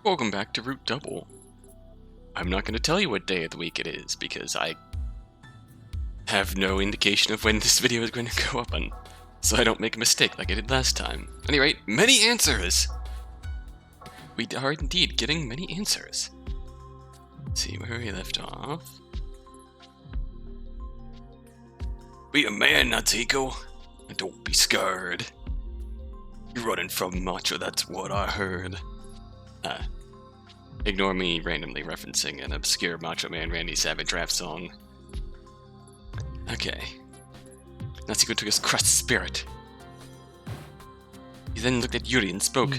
Welcome back to Root Double. I'm not going to tell you what day of the week it is, because I have no indication of when this video is going to go up on, so I don't make a mistake like I did last time. At any rate, many answers! We are indeed getting many answers. Let's see where we left off. Be a man, Natsuhiko, and don't be scared. You're running from Macho, that's what I heard. Ignore me randomly referencing an obscure Macho Man Randy Savage rap song. Okay. Natsuhiko took his crushed spirit. He then looked at Yuri and spoke.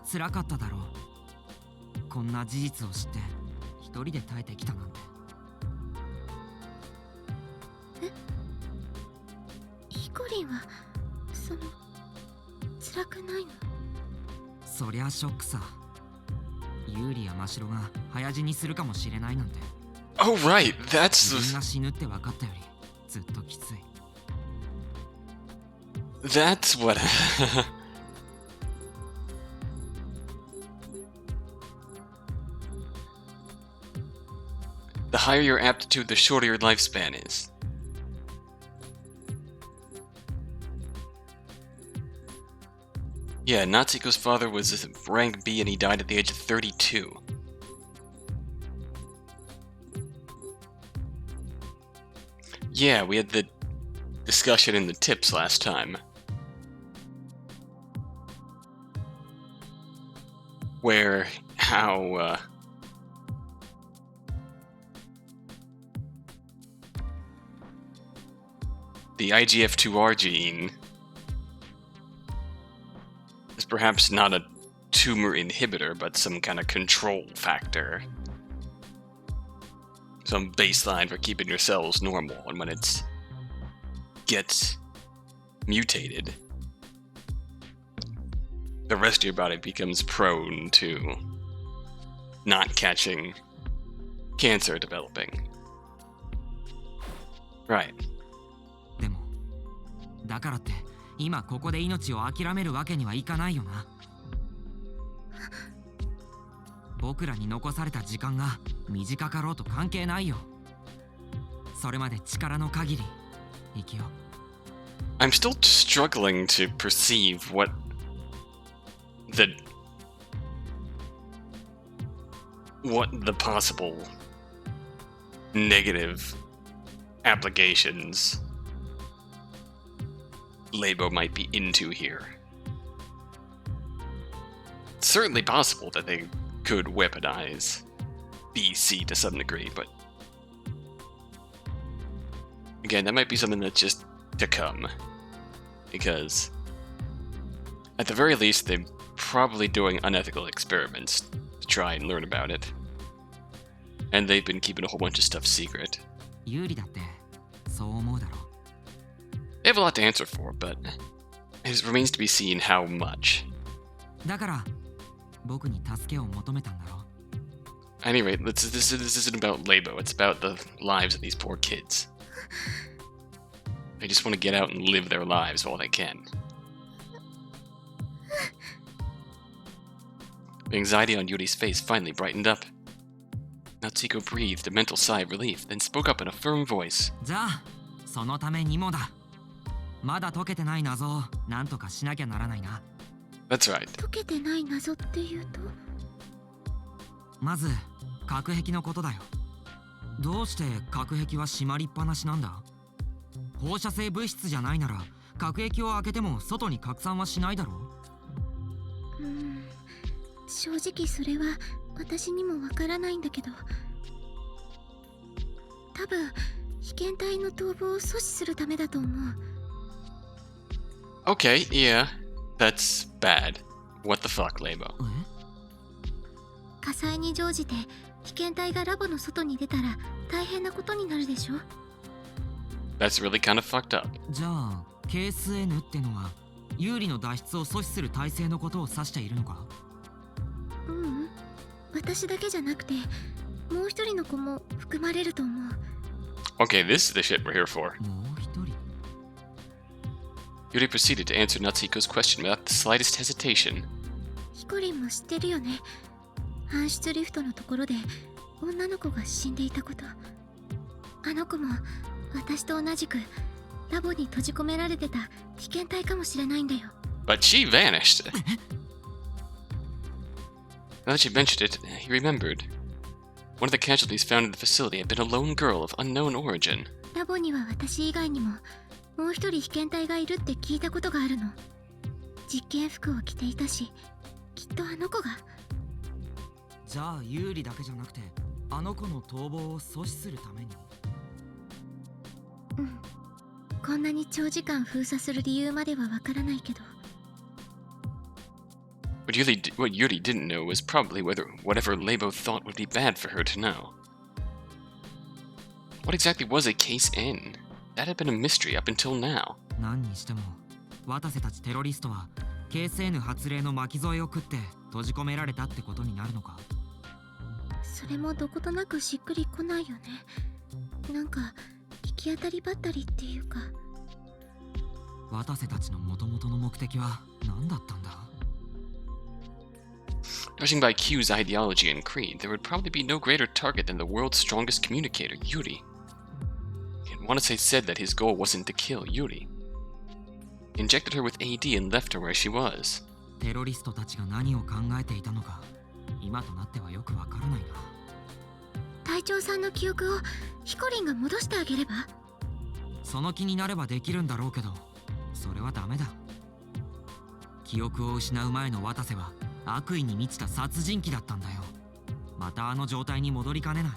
辛かっただろう。こんな事実を知って一人で耐えてきたなんて。え？ヒコリンは辛くないの？そりゃショックさ。ユーリやマシロが早死にするかもしれないなんて。Oh right, that's 自分が死ぬって分かったよりずっときつい。That's what. The higher your aptitude, the shorter your lifespan is. Yeah, Natsuhiko's father was rank B and he died at the age of 32. Yeah, we had the discussion in the tips last time. Where, how, the IGF-2R gene is perhaps not a tumor inhibitor, but some kind of control factor. Some baseline for keeping your cells normal, and when it gets mutated, the rest of your body becomes prone to not catching cancer developing. Right. でも、だからって今ここで命を諦めるわけにはいかないよな。僕らに残された時間が短かろうと関係ないよ。それまで力の限り生きよう。I'm still struggling to perceive what the possible negative applications Labo might be into here. It's certainly possible that they could weaponize BC to some degree, but again, that might be something that's just to come, because at the very least they're probably doing unethical experiments to try and learn about it, and they've been keeping a whole bunch of stuff secret. 有利だってそう思うだろう。They have a lot to answer for, but it remains to be seen how much. だから僕に助けを求めたんだろう。At any rate, this isn't about Labo, it's about the lives of these poor kids. They just want to get out and live their lives while they can. The anxiety on Yuri's face finally brightened up. Natsuhiko breathed a mental sigh of relief, then spoke up in a firm voice. じゃあそのためにもだ。まだ解けてない謎を何とかしなきゃならないな。That's right. 解けてない謎っていうと？まず隔壁のことだよ。どうして隔壁は閉まりっぱなしなんだ？放射性物質じゃないなら隔壁を開けても外に拡散はしないだろう？正直それは私にもわからないんだけど、多分被験体の逃亡を阻止するためだと思う。Okay, yeah. That's bad. What the fuck, Labo? 火災に乗じて被験体がラボの外に出たら大変なことになるでしょ。That's really kind of fucked up. じゃあ KSN ってのは有利の脱出を阻止する体制のことを指しているのか？私だけじゃなくてもう一人の子も含まれると思う。Okay, this is the shit we're here for. もう一人。Yuri proceeded to answer Natsuhiko's question without the slightest hesitation. ヒコリンも知ってるよね。搬出リフトのところで女の子が死んでいたこと。あの子も私と同じくラボに閉じ込められてた被験体かもしれないんだよ。 But she vanished. Now that you mentioned it, he remembered. One of the casualties found in the facility had been a lone girl of unknown origin. ラボには私以外にももう一人被験体がいるって聞いたことがあるの。実験服を着ていたし、きっとあの子が。じゃあ有利だけじゃなくてあの子の逃亡を阻止するために。うん、こんなに長時間封鎖する理由まではわからないけど。What Yuri didn't know was probably whatever Labo thought would be bad for her to know. What exactly was a case in? That had been a mystery up until now. 何にしても渡瀬たちテロリストは KSN 発令の巻き添えを食って閉じ込められたってことになるのか。それもどことなくしっくりこないよね。なんか行き当たりばったりっていうか。渡瀬たちの元々の目的は何だったんだ。Judging by Q's ideology and creed, there would probably be no greater target than the world's strongest communicator, Yuri. And Watase said that his goal wasn't to kill Yuri. He injected her with AD and left her where she was. テロリストたちが何を考えていたのか今となってはよくわからないな。隊長さんの記憶をヒコリンが戻してあげれば。その気になればできるんだろうけどそれはダメだ。記憶を失う前の渡瀬は悪意に満ちた殺人鬼だったんだよ。またあの状態に戻りかねない。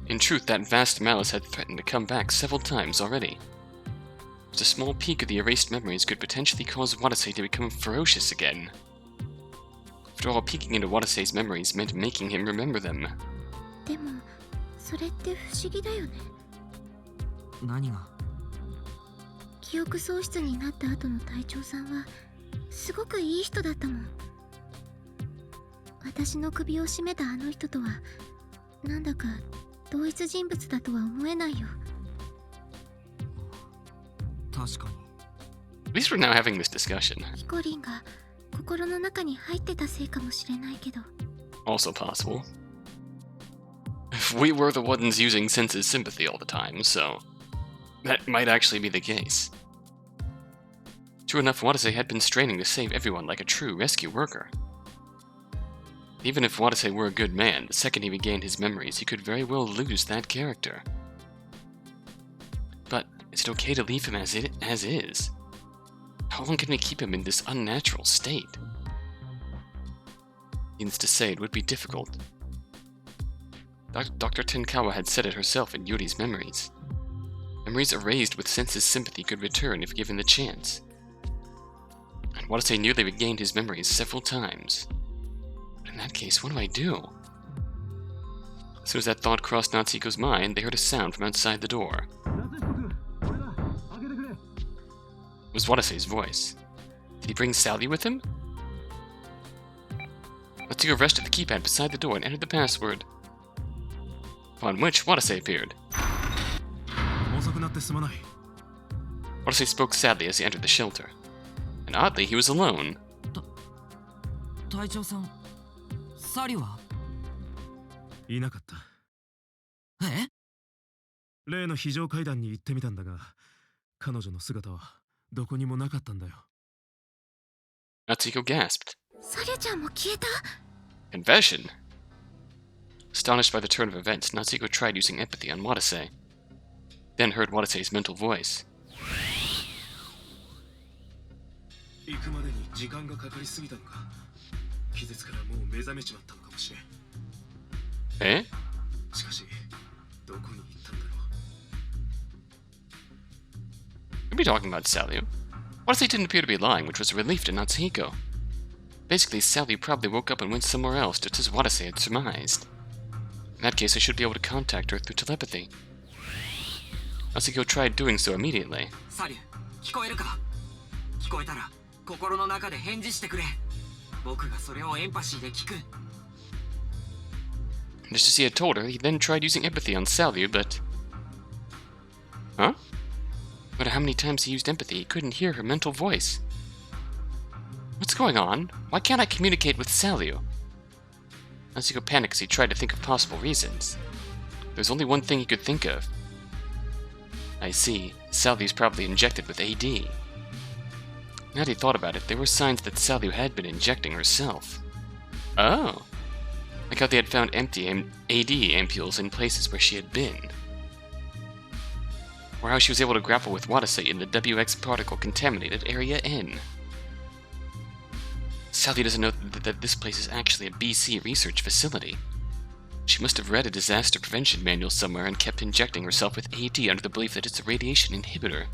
In truth, that vast malice had threatened to come back several times already. Just a small peak of the erased memories could potentially cause Watase to become ferocious again. After all, peeking into Watase's memories meant making him remember them. でもそれって不思議だよね。何が？記憶喪失になった後の隊長さんはすごくいい人だったもん。私の首を絞めたあの人とはなんだか同一人物だとは思えないよ。確かに。At least we're now having this discussion. ヒコリンが心の中に入ってたせいかもしれないけど。Also possible. If we were the ones using Senses Sympathy all the time, so that might actually be the case. True enough, Watase had been straining to save everyone like a true rescue worker. Even if Watase were a good man, the second he regained his memories, he could very well lose that character. But is it okay to leave him as is? How long can we keep him in this unnatural state? Needless to say, it would be difficult. Dr. Tenkawa had said it herself in Yuri's memories. Memories erased with Senses Sympathy could return if given the chance. And Watase nearly regained his memories several times. But in that case, what do I do? As soon as that thought crossed Natsuhiko's mind, they heard a sound from outside the door. It was Watase's voice. Did he bring Sally with him? Natsuhiko rushed to the keypad beside the door and entered the password. Upon which, Watase appeared. Watase spoke sadly as he entered the shelter. And oddly, he was alone. 隊長さん、サリは？いなかった。え？例の非常階段に行ってみたんだが、彼女の姿はどこにもなかったんだよ。Natsuhiko gasped. サリュちゃんも消えた？ Confession? Astonished by the turn of events, Natsuhiko tried using empathy on Watase. Then heard Watase's mental voice. 行くまでに時間がかかりすぎたのか。気絶からもう目覚めちまったのかもしれん。Eh? しかし、どこに行ったんだろう。Could be talking about Salyu. Watase didn't appear to be lying, which was a relief to Natsuhiko. Basically, Salyu probably woke up and went somewhere else, just as Watase had surmised. In that case, I should be able to contact her through telepathy. Natsuhiko tried doing so immediately. サリュ、聞こえるか？聞こえたら心の中で返事してくれ。僕がそれをエンパシーで聞く。Just as he had told her, he then tried using empathy on Salyu, but... Huh? No matter how many times he used empathy, he couldn't hear her mental voice. What's going on? Why can't I communicate with Salyu? Natsuhiko panicked as he tried to think of possible reasons. There's only one thing he could think of. I see. Salyu's probably injected with AD. Now that he thought about it, there were signs that Salyu had been injecting herself. Oh. Like how they had found empty AD ampules in places where she had been. Or how she was able to grapple with Watase in the WX particle contaminated Area N. Salyu doesn't know that this place is actually a BC research facility. She must have read a disaster prevention manual somewhere and kept injecting herself with AD under the belief that it's a radiation inhibitor.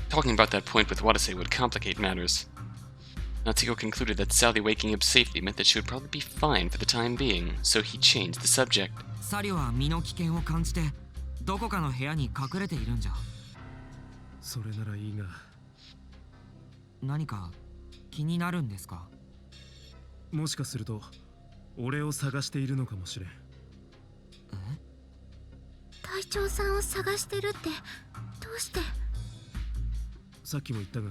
Talking about that point with Watase would complicate matters. Natsuhiko concluded that Salyu waking up safely meant that she would probably be fine for the time being, so he changed the subject. サリュは身の危険を感じてどこかの部屋に隠れているんじゃ。それならいいが。何か気になるんですか？もしかすると俺を探しているのかもしれん。隊長さんを探してるってどうして？さっきも言ったが、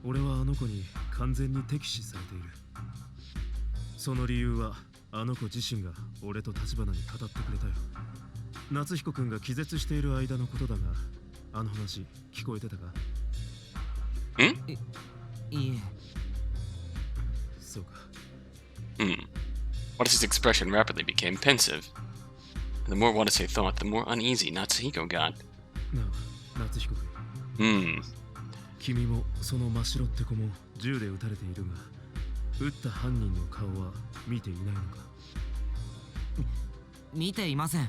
俺はあの子に完全に敵視されている。その理由はあの子自身が俺と立花に語ってくれたよ。夏彦くんが気絶している間のことだが、あの話聞こえてたか？いいえ。そうか。Watase's expression rapidly became pensive. The more Watase thought, the more uneasy Natsuhiko got. なあ、夏彦くん。君もその真っ白って子も銃で撃たれているが、撃った犯人の顔は見ていないのか？見ていません。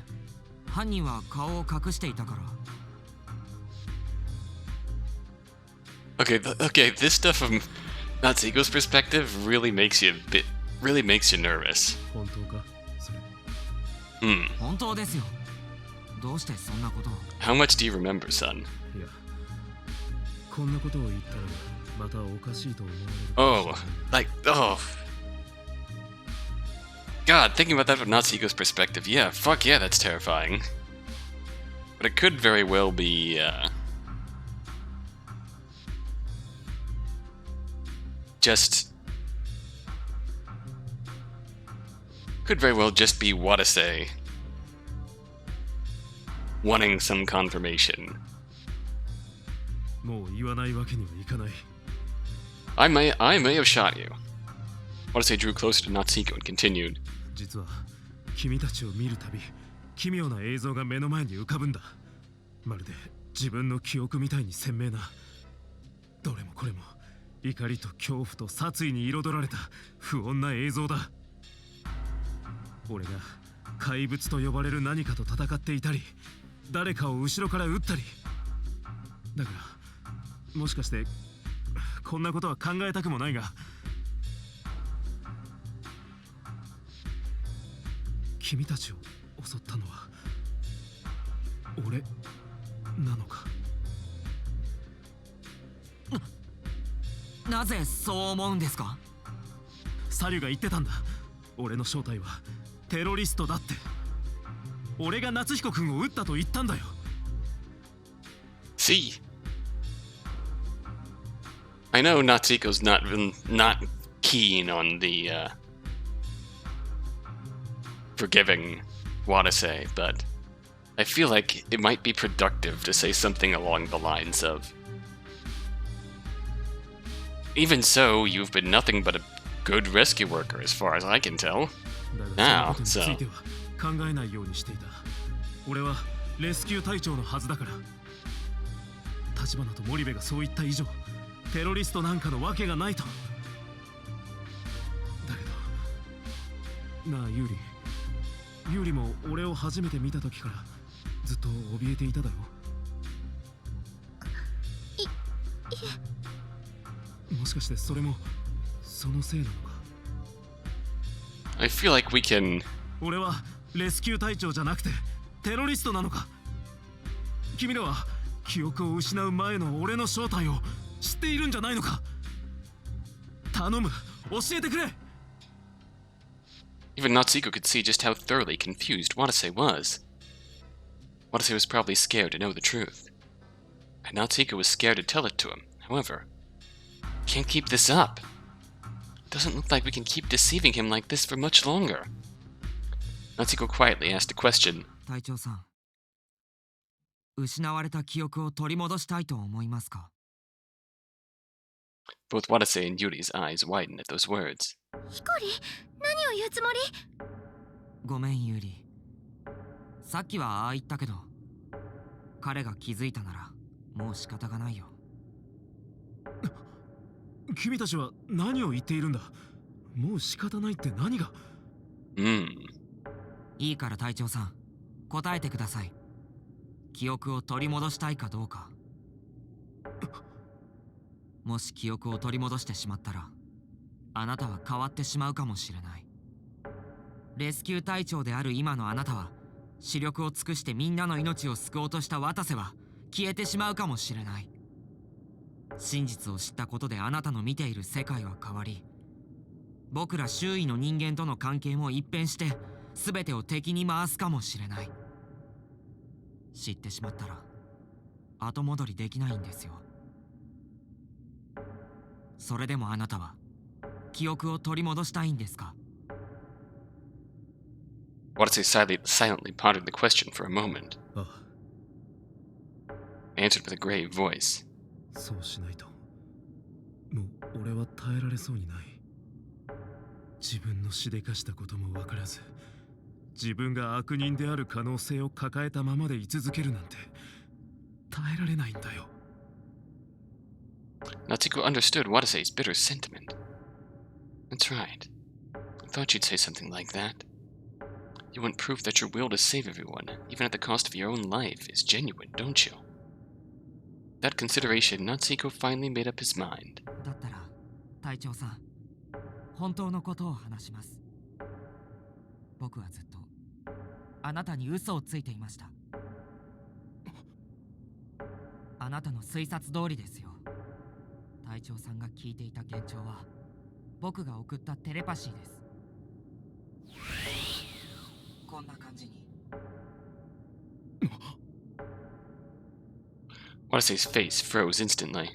犯人は顔を隠していたから。Okay, this stuff from Natsuhiko's perspective really makes you nervous. 本当か？それ。本当ですよ。どうしてそんなことを？ How much do you remember, son? いや、こんなことを言ったらまたおかしいと思われる。God, thinking about that from Natsuhiko's perspective, yeah, fuck yeah, that's terrifying. But it could very well be, could very well just be Watase wanting some confirmation. もう言わないわけにはいかない。I may have shot you. Watase drew closer to Natsuhiko and continued. 実は君たちを見るたび奇妙な映像が目の前に浮かぶんだ。まるで自分の記憶みたいに鮮明な。どれもこれも怒りと恐怖と殺意に彩られた不穏な映像だ。俺が怪物と呼ばれる何かと戦っていたり、誰かを後ろから撃ったり。だからもしかしてこんなことは考えたくもないが、君たちを襲ったのは俺なのか？なぜそう思うんですか？サリュが言ってたんだ。俺の正体はテロリストだって。俺が夏彦くんを撃ったと言ったんだよ。See? I know Natsuhiko's not keen on the, forgiving Watase, but I feel like it might be productive to say something along the lines of, even so, you've been nothing but a good rescue worker as far as I can tell. Now, so... 考えないようにしていた。俺はレスキュー隊長のはずだから。立花と森部がそう言った以上、テロリストなんかのわけがないと。だけどなあ、ユーリも俺を初めて見た時からずっと怯えていただろう。もしかしてそれもそのせいなのか？ I feel like we can... 俺はレスキュー隊長じゃなくてテロリストなのか？君らは記憶を失う前の俺の正体を知っているんじゃないのか？頼む、教えてくれ。 Even Natsuhiko could see just how thoroughly confused Watase was. Watase was probably scared to know the truth. And Natsuhiko was scared to tell it to him. However, Can't keep this up. Doesn't look like we can keep deceiving him like this for much longer. Natsuhiko quietly asked a question. 隊長さん、失われた記憶を取り戻したいと思いますか？ Both Watase and Yuri's eyes widened at those words. ヒコリ、何を言うつもり？ごめんユーリ。さっきはああ言ったけど、彼が気づいたならもう仕方がないよ。君たちは何を言っているんだ。もう仕方ないって何が。いいから隊長さん、答えてください。記憶を取り戻したいかどうか。もし記憶を取り戻してしまったら、あなたは変わってしまうかもしれない。レスキュー隊長である今のあなたは、視力を尽くしてみんなの命を救おうとした渡瀬は消えてしまうかもしれない。真実を知ったことであなたの見ている世界は変わり、僕ら周囲の人間との関係も一変して全てを敵に回すかもしれない。知ってしまったら後戻りできないんですよ。それでもあなたは記憶を取り戻したいんですか？ Watase silently pondered the question for a moment. あ Answered with a grave voice. あ、そうしないともう俺は耐えられそうにない。自分のしでかしたことも分からず、自分が悪人である可能性を抱えたままで居続けるなんて耐えられないんだよ。Natsuhiko understood Watase's bitter sentiment. That's right. I thought you'd say something like that. You want proof that your will to save everyone, even at the cost of your own life, is genuine, don't you? That consideration, Natsuhiko finally made up his mind. だったら隊長さん、本当のことを話します。僕はずっとあなたに嘘をついていました。あなたの推察通りですよ。隊長さんが聞いていた幻聴は僕が送ったテレパシーです。こんな感じに。Watase's face froze instantly.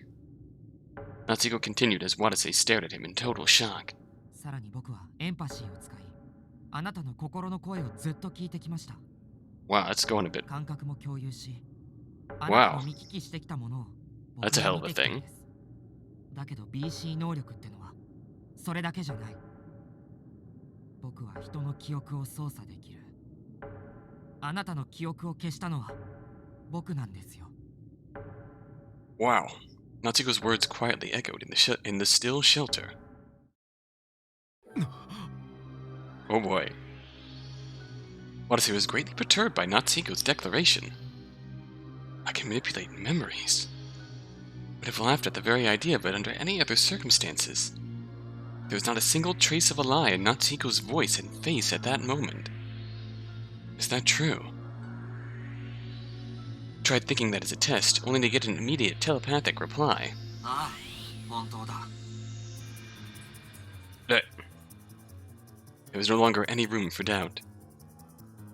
Natsuhiko continued as Watase stared at him in total shock. さらに僕はエンパシーを使い、あなたの心の声をずっと聞いてきました。 Wow, that's going a bit. 感覚も共有し、あなたの見聞きしてきたものを僕 That's a が hell of 見 a てきた thing. んです。だけど BC 能力ってのはそれだけじゃない。僕は人の記憶を操作できる。あなたの記憶を消したのは僕なんですよ。 Wow. Natsuhiko's words quietly echoed in the still shelter. Oh boy. Watase was greatly perturbed by Natsuhiko's declaration. I can manipulate memories. Would have laughed at the very idea of it under any other circumstances. There was not a single trace of a lie in Natsuhiko's voice and face at that moment. Is that true? Tried thinking that as a test, only to get an immediate telepathic reply. ああ、本当だ。There was no longer any room for doubt.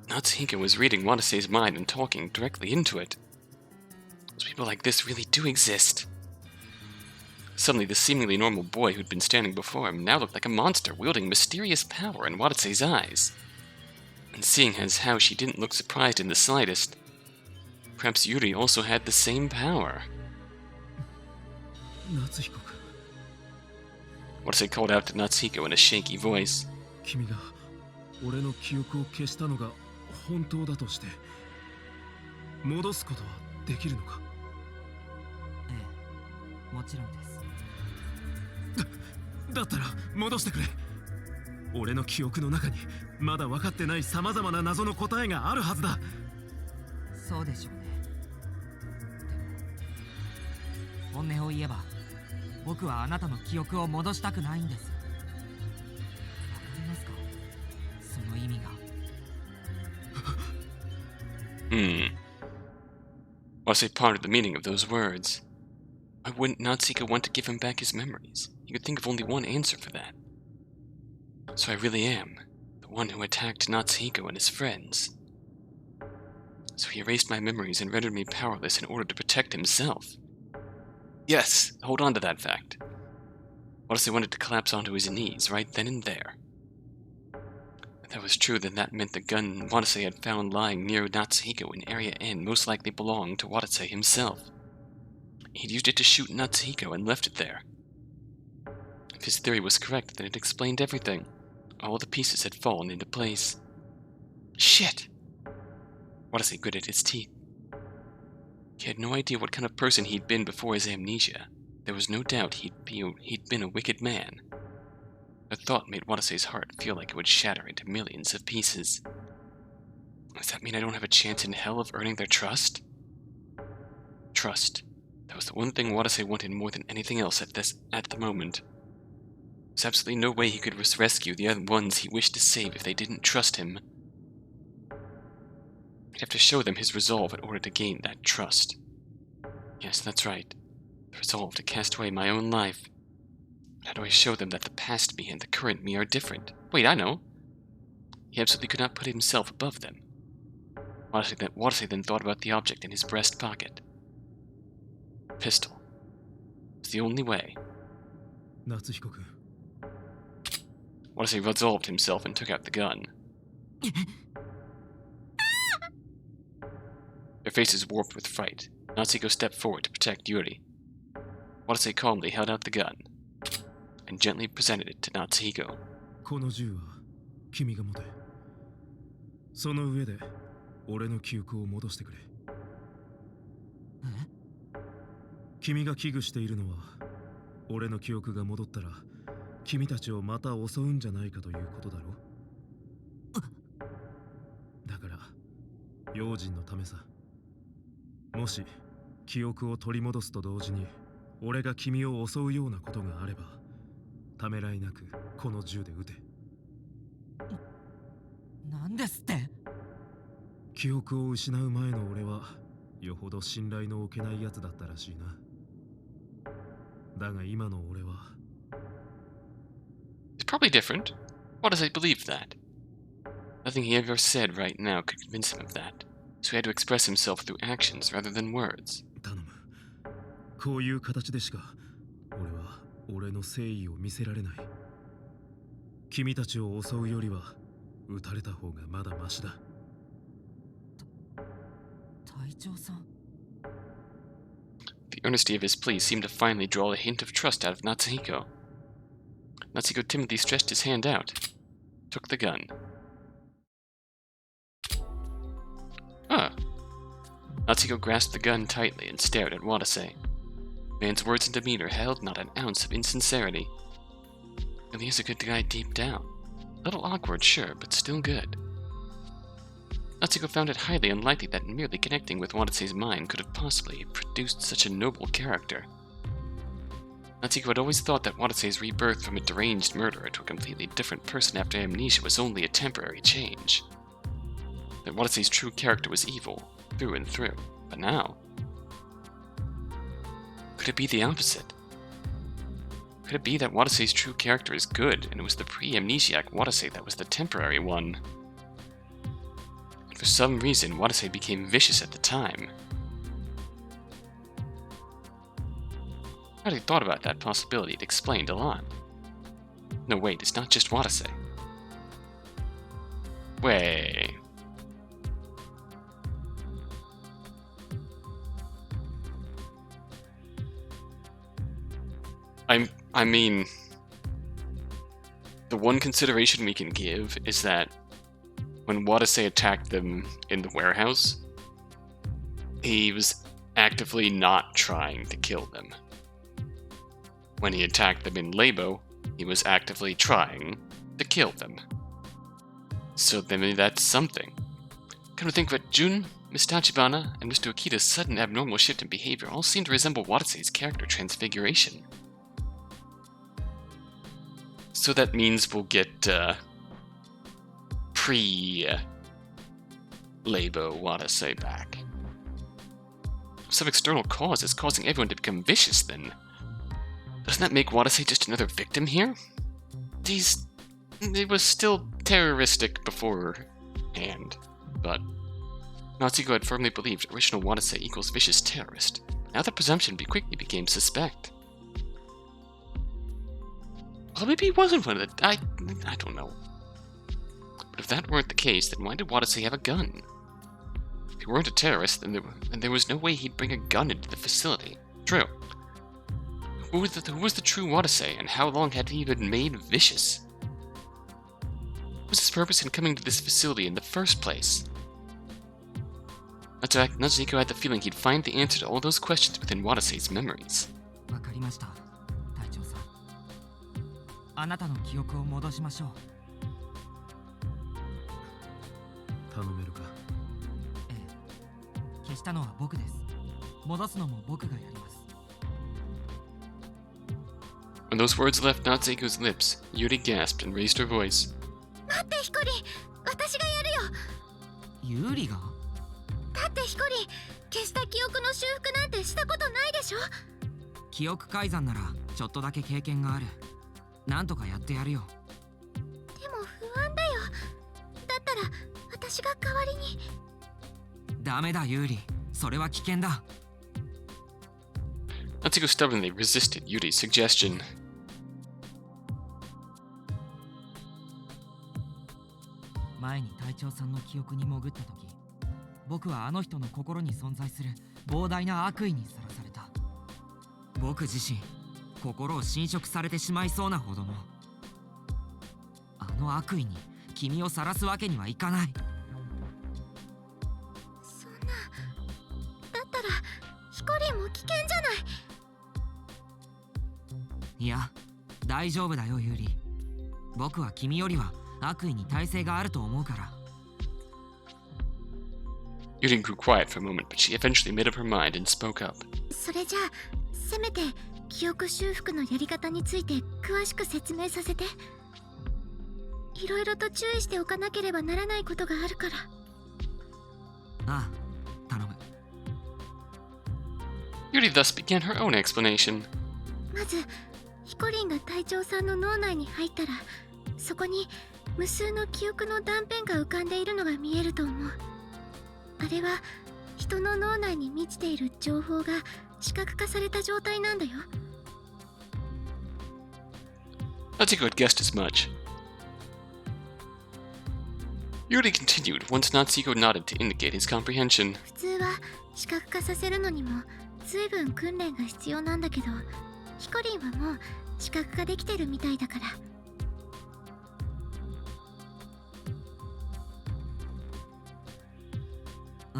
Natsuhiko was reading Watase's mind and talking directly into it. Those people like this really do exist. Suddenly, the seemingly normal boy who'd been standing before him now looked like a monster wielding mysterious power in Watase's eyes. And seeing as how she didn't look surprised in the slightest, perhaps Yuri also had the same power. 夏彦君、 Watase called out to Natsuhiko in a shaky voice. 君が俺の記憶を消したのが本当だとして戻すことはできるのか？ええ、もちろんです。だったら戻してくれ。俺の記憶の中にまだ分かってない様々な謎の答えがあるはずだ。そうでしょうね。でも本音を言えば僕はあなたの記憶を戻したくないんです。わかりますか？その意味が。Watase pondered the meaning of those words. Why wouldn't Natsuhiko want to give him back his memories? He could think of only one answer for that. So I really am the one who attacked Natsuhiko and his friends. So he erased my memories and rendered me powerless in order to protect himself. Yes, hold on to that fact. Watase wanted to collapse onto his knees right then and there. If that was true, then that meant the gun Watase had found lying near Natsuhiko in Area N most likely belonged to Watase himself. He'd used it to shoot Natsuhiko and left it there. If his theory was correct, then it explained everything. All the pieces had fallen into place. Shit! Watase gritted his teeth. He had no idea what kind of person he'd been before his amnesia. There was no doubt he'd been a wicked man. The thought made Watase's heart feel like it would shatter into millions of pieces. Does that mean I don't have a chance in hell of earning their trust? Trust. That was the one thing Watase wanted more than anything else at the moment. There's absolutely no way he could rescue the other ones he wished to save if they didn't trust him. He'd have to show them his resolve in order to gain that trust. Yes, that's right. The resolve to cast away my own life. How do I show them that the past me and the current me are different? Wait, I know. He absolutely could not put himself above them. Watase then thought about the object in his breast pocket. Pistol. It's the only way. Natsuhiko-kun. Watase resolved himself and took out the gun. Their faces warped with fright. Natsuhiko stepped forward to protect Yuri. Watase calmly held out the gun and gently presented it to Natsuhiko. この銃は君が持て。その上で俺の記憶を戻してくれ。君が危惧しているのは、俺の記憶が戻ったら君たちをまた襲うんじゃないかということだろ。だから用心のためさ。もし記憶を取り戻すと同時に俺が君を襲うようなことがあれば、ためらいなくこの銃で撃て。なんですって？記憶を失う前の俺はよほど信頼の置けないやつだったらしいな。だが今の俺は。It's probably different. Why does he believe that? Nothing he ever said right now could convince him of that, so he had to express himself through actions rather than words. 頼む。こういう形でしか俺は俺の誠意を見せられない。君たちを襲うよりは撃たれた方がまだマシだ。隊長さん。The earnesty of his plea seemed to finally draw a hint of trust out of Natsuhiko. Natsuhiko timidly stretched his hand out, took the gun. Ah. Natsuhiko grasped the gun tightly and stared at Watase. The man's words and demeanor held not an ounce of insincerity. Really is a good guy deep down. A little awkward, sure, but still good. Natsuhiko found it highly unlikely that merely connecting with Watase's mind could have possibly produced such a noble character. Natsuhiko had always thought that Watase's rebirth from a deranged murderer to a completely different person after amnesia was only a temporary change. That Watase's true character was evil, through and through. But now... could it be the opposite? Could it be that Watase's true character is good, and it was the pre-amnesiac Watase that was the temporary one? And for some reason, Watase became vicious at the time. Had he thought about that possibility, it explained a lot. No, wait, it's not just Watase. Wait... I mean, the one consideration we can give is that when Watase attacked them in the warehouse, he was actively not trying to kill them. When he attacked them in Labo, he was actively trying to kill them. So then that's something. Come to think of it, Jun, Miss Tachibana, and Mr. Okita's sudden abnormal shift in behavior all seem to resemble Watase's character transfiguration. So that means we'll get pre-Labo Watase back. Some external cause is causing everyone to become vicious then. Doesn't that make Watase just another victim here? It was still terroristic beforehand, but Natsuhiko had firmly believed original Watase equals vicious terrorist. Now the presumption quickly became suspect. Well, maybe he wasn't one of the... I don't know. But if that weren't the case, then why did Watase have a gun? If he weren't a terrorist, then there was no way he'd bring a gun into the facility. True. Who was the true Watase, and how long had he been made vicious? What was his purpose in coming to this facility in the first place? Natsuhiko had the feeling he'd find the answer to all those questions within Watase's memories. わかりました、隊長さん。あなたの記憶を戻しましょう。頼めるか。ええ、消したのは僕です。戻すのも僕がやります。When those words left Natsuhiko's lips, Yuri gasped and raised her voice. 待ってヒコリン、私がやるよ。ユーリが？だってヒコリン、消した記憶の修復なんてしたことないでしょ。記憶改ざんならちょっとだけ経験がある。なんとかやってやるよ。でも不安だよ。だったら私が代わりに。ダメだユーリ、それは危険だ。Natsuhiko stubbornly resisted Yuri's suggestion. 前に隊長さんの記憶に潜った時、僕はあの人の心に存在する膨大な悪意にさらされた。僕自身、心を侵食されてしまいそうなほどの。あの悪意に君をさらすわけにはいかない。そんな、だったらヒコリンも危険じゃない。いや、大丈夫だよユーリ。僕は君よりは悪意に耐性があると思うから。Yuri grew quiet for a moment, but she eventually made up her mind and spoke up. それじゃあ、せめて記憶修復のやり方について詳しく説明させて。いろいろと注意しておかなければならないことがあるから。ああ、頼む。Yuri thus began her own explanation. まずヒコリンが隊長さんの脳内に入ったら、そこに無数の記憶の断片が浮かんでいるのが見えると思う。あれは人の脳内に満ちている情報が視覚化された状態なんだよ。Natsuhiko had guessed as much. Yuri continued once Natsuhiko nodded to indicate his comprehension. 普通は視覚化させるのにも随分訓練が必要なんだけど、ヒコリンはもう視覚化できてるみたいだから。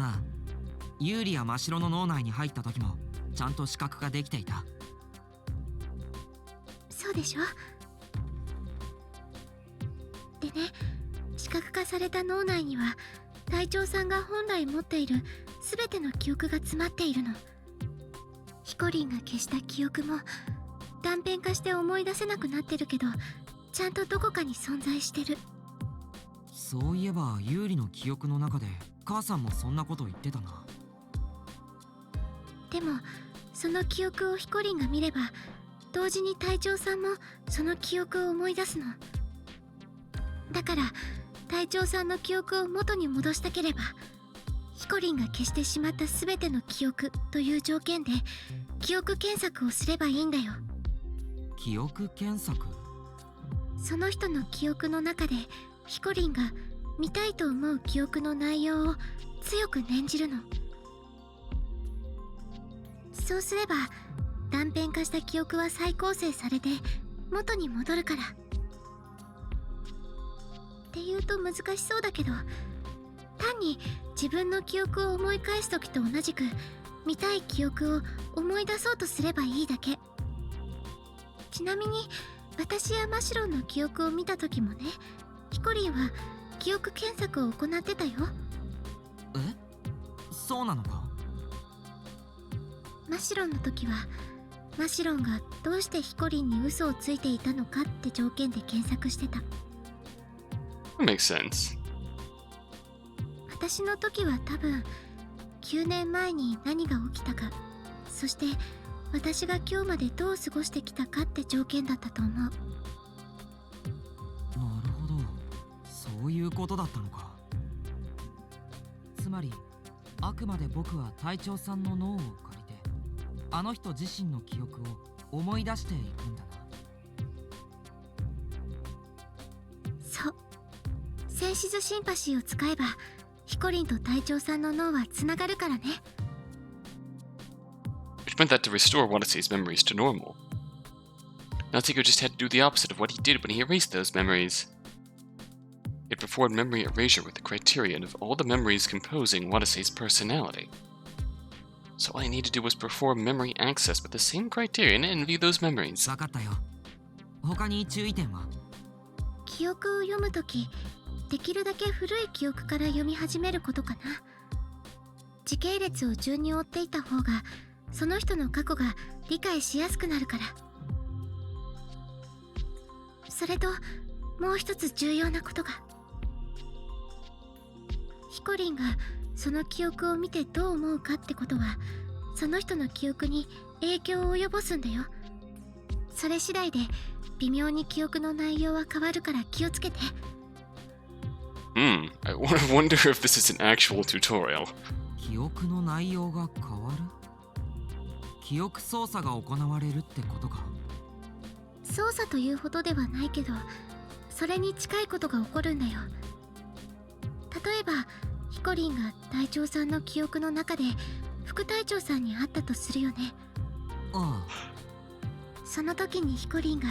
ああ、ユーリや真白の脳内に入った時もちゃんと視覚化できていた。そうでしょ。でね、視覚化された脳内には隊長さんが本来持っている全ての記憶が詰まっているの。ヒコリンが消した記憶も断片化して思い出せなくなってるけど、ちゃんとどこかに存在してる。そういえばユーリの記憶の中で母さんもそんなこと言ってたな。でもその記憶をヒコリンが見れば、同時に隊長さんもその記憶を思い出すの。だから隊長さんの記憶を元に戻したければ、ヒコリンが消してしまった全ての記憶という条件で記憶検索をすればいいんだよ。記憶検索？その人の記憶の中でヒコリンが見たいと思う記憶の内容を強く念じるの。そうすれば断片化した記憶は再構成されて元に戻るから。って言うと難しそうだけど、単に自分の記憶を思い返す時と同じく見たい記憶を思い出そうとすればいいだけ。ちなみに私やマシロンの記憶を見た時もね、ヒコリンは記憶検索を行ってたよ。え？そうなのか？マシロンの時はマシロンがどうしてヒコリンに嘘をついていたのかって条件で検索してた。That makes sense. 私の時は多分9年前に何が起きたか、そして私が今日までどう過ごしてきたかって条件だったと思う。なるほど、そういうことだったのか。つまりあくまで僕は隊長さんの脳を借りてあの人自身の記憶を思い出していくんだな。そう。センシズシンパシーを使えばヒコリンと隊長さんの脳はつながるからね。Which meant that to restore Watase's memories to normal, Natsuhiko just had to do the opposite of what he did when he erased those memories. It performed memory erasure with the criterion of all the memories composing Watase's personality. So all I needed to do was perform memory access with the same criterion and view those memories. 分かったよ。他に注意点は？記憶を読むとき、できるだけ古い記憶から読み始めることかな。時系列を順に追っていた方がその人の過去が理解しやすくなるから。それともう一つ重要なことが、ヒコリンがその記憶を見てどう思うかってことはその人の記憶に影響を及ぼすんだよ。それ次第で微妙に記憶の内容は変わるから気をつけて。I wonder if this is an actual tutorial. 記憶の内容が変わる？記憶操作が行われるってことか。操作というほどではないけど、それに近いことが起こるんだよ。例えばヒコリンが隊長さんの記憶の中で副隊長さんに会ったとするよね。ああ。その時にヒコリンが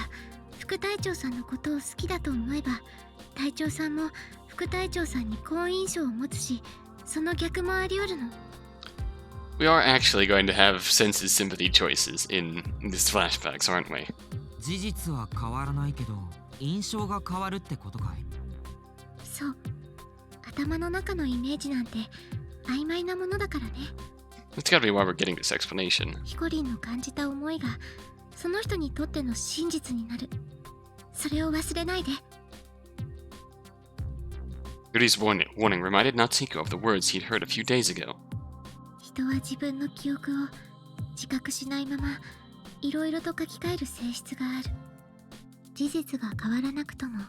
副隊長さんのことを好きだと思えば、隊長さんも副隊長さんに好印象を持つし、その逆もあり得るの。We are actually going to have Senses Sympathy choices in these flashbacks, aren't we? 事実は変わらないけど印象が変わるってことかい？そう。頭の中のイメージなんて曖昧なものだからね。That's gotta be why we're getting this explanation. ヒコリンの感じた思いがその人にとっての真実になる。それを忘れないで。Yuri's warning reminded Natsuhiko of the words he'd heard a few days ago. 人は自分の記憶を自覚しないままいろいろと書き換える性質がある。事実が変わらなくとも